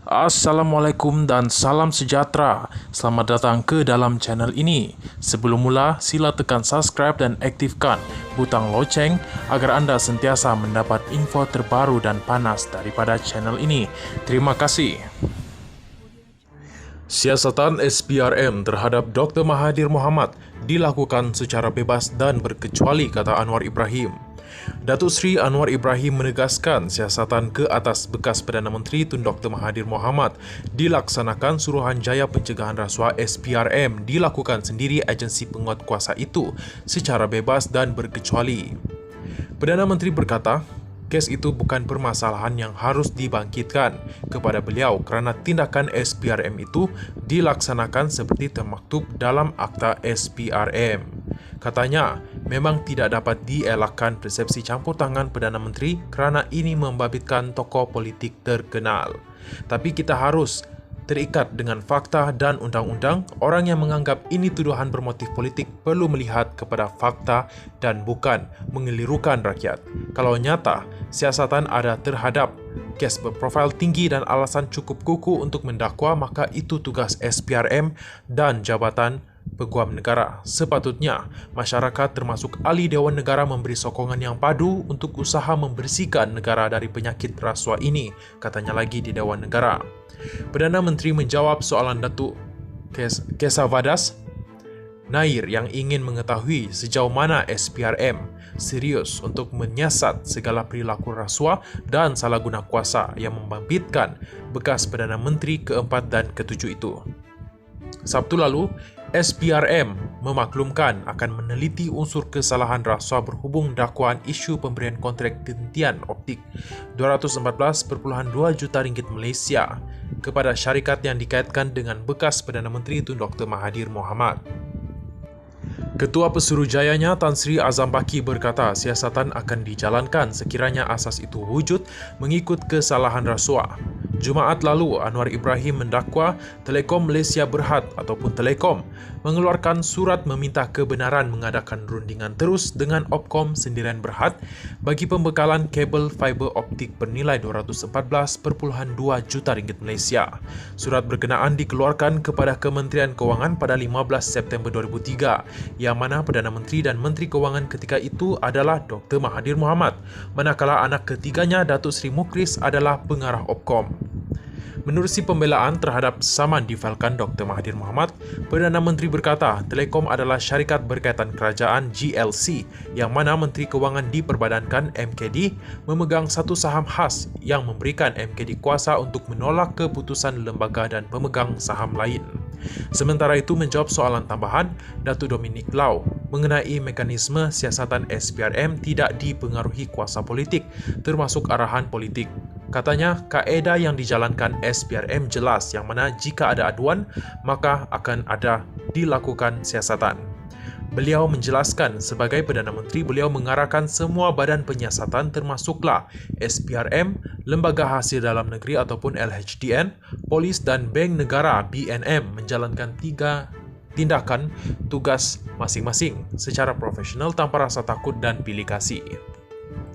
Assalamualaikum dan salam sejahtera. Selamat datang ke dalam channel ini. Sebelum mula, sila tekan subscribe dan aktifkan butang loceng agar anda sentiasa mendapat info terbaru dan panas daripada channel ini. Terima kasih. Siasatan SPRM terhadap Dr. Mahathir Mohamad dilakukan secara bebas dan berkecuali, kata Anwar Ibrahim. Datuk Seri Anwar Ibrahim menegaskan siasatan ke atas bekas Perdana Menteri Tun Dr. Mahathir Mohamad dilaksanakan Suruhanjaya Pencegahan Rasuah SPRM dilakukan sendiri agensi penguatkuasa itu secara bebas dan berkecuali. Perdana Menteri berkata, kes itu bukan permasalahan yang harus dibangkitkan kepada beliau kerana tindakan SPRM itu dilaksanakan seperti termaktub dalam Akta SPRM. Katanya, memang tidak dapat dielakkan persepsi campur tangan Perdana Menteri kerana ini membabitkan tokoh politik terkenal. Tapi kita harus terikat dengan fakta dan undang-undang. Orang yang menganggap ini tuduhan bermotif politik perlu melihat kepada fakta dan bukan mengelirukan rakyat. Kalau nyata, siasatan ada terhadap kes berprofil tinggi dan alasan cukup kukuh untuk mendakwa, maka itu tugas SPRM dan Jabatan Peguam Negara. Sepatutnya, masyarakat termasuk ahli Dewan Negara memberi sokongan yang padu untuk usaha membersihkan negara dari penyakit rasuah ini, katanya lagi di Dewan Negara. Perdana Menteri menjawab soalan Datuk Kesavadas Nair yang ingin mengetahui sejauh mana SPRM serius untuk menyiasat segala perilaku rasuah dan salah guna kuasa yang membangkitkan bekas Perdana Menteri keempat dan ketujuh itu. Sabtu lalu, SPRM memaklumkan akan meneliti unsur kesalahan rasuah berhubung dakwaan isu pemberian kontrak gentian optik RM214.2 juta Malaysia kepada syarikat yang dikaitkan dengan bekas Perdana Menteri Tun Dr. Mahathir Mohamad. Ketua Pesuruhjayanya Tan Sri Azam Baki berkata siasatan akan dijalankan sekiranya asas itu wujud mengikut kesalahan rasuah. Jumaat lalu, Anwar Ibrahim mendakwa Telekom Malaysia Berhad ataupun Telekom mengeluarkan surat meminta kebenaran mengadakan rundingan terus dengan Opkom Sendirian Berhad bagi pembekalan kabel fiber optik bernilai RM214.2 juta Malaysia. Surat berkenaan dikeluarkan kepada Kementerian Kewangan pada 15 September 2003 yang mana Perdana Menteri dan Menteri Kewangan ketika itu adalah Dr. Mahathir Mohamad, manakala anak ketiganya Datuk Seri Mukris adalah pengarah Opkom. Menerusi pembelaan terhadap saman difailkan Dr. Mahathir Mohamad, Perdana Menteri berkata Telekom adalah syarikat berkaitan kerajaan GLC yang mana Menteri Kewangan diperbadankan MKD memegang satu saham khas yang memberikan MKD kuasa untuk menolak keputusan lembaga dan pemegang saham lain. Sementara itu menjawab soalan tambahan, Datuk Dominic Lau mengenai mekanisme siasatan SPRM tidak dipengaruhi kuasa politik termasuk arahan politik. Katanya, kaedah yang dijalankan SPRM jelas yang mana jika ada aduan, maka akan ada dilakukan siasatan. Beliau menjelaskan sebagai Perdana Menteri beliau mengarahkan semua badan penyiasatan termasuklah SPRM, Lembaga Hasil Dalam Negeri ataupun LHDN, Polis dan Bank Negara BNM menjalankan 3 tindakan tugas masing-masing secara profesional tanpa rasa takut dan pilih kasih.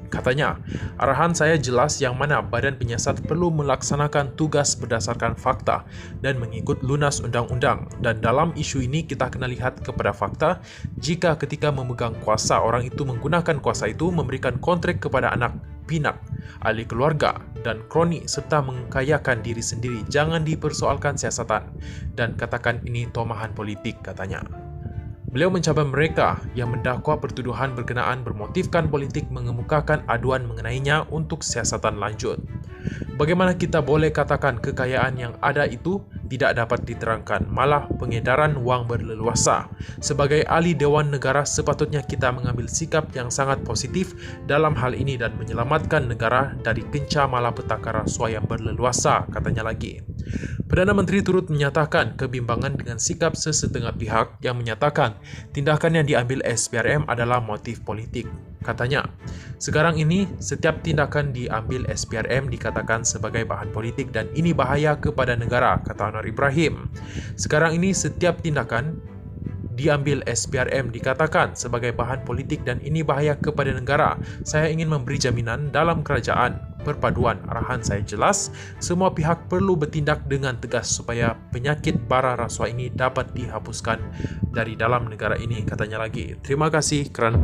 Katanya, arahan saya jelas yang mana badan penyiasat perlu melaksanakan tugas berdasarkan fakta dan mengikut lunas undang-undang. Dan dalam isu ini kita kena lihat kepada fakta, jika ketika memegang kuasa, orang itu menggunakan kuasa itu memberikan kontrak kepada anak pinak, ahli keluarga dan kroni serta mengkayakan diri sendiri. Jangan dipersoalkan siasatan dan katakan ini tomahan politik, katanya. Beliau mencabar mereka yang mendakwa pertuduhan berkenaan bermotifkan politik mengemukakan aduan mengenainya untuk siasatan lanjut. Bagaimana kita boleh katakan kekayaan yang ada itu tidak dapat diterangkan, malah pengedaran wang berleluasa. Sebagai ahli Dewan Negara, sepatutnya kita mengambil sikap yang sangat positif dalam hal ini dan menyelamatkan negara dari kencah malapetaka rasuah yang berleluasa, katanya lagi. Perdana Menteri turut menyatakan kebimbangan dengan sikap sesetengah pihak yang menyatakan tindakan yang diambil SPRM adalah motif politik. Katanya, sekarang ini setiap tindakan diambil SPRM dikatakan sebagai bahan politik dan ini bahaya kepada negara, kata Anwar Ibrahim. Sekarang ini setiap tindakan diambil SPRM dikatakan sebagai bahan politik dan ini bahaya kepada negara. Saya ingin memberi jaminan dalam kerajaan perpaduan. Arahan saya jelas, semua pihak perlu bertindak dengan tegas supaya penyakit bara rasuah ini dapat dihapuskan dari dalam negara ini, katanya lagi. Terima kasih kerana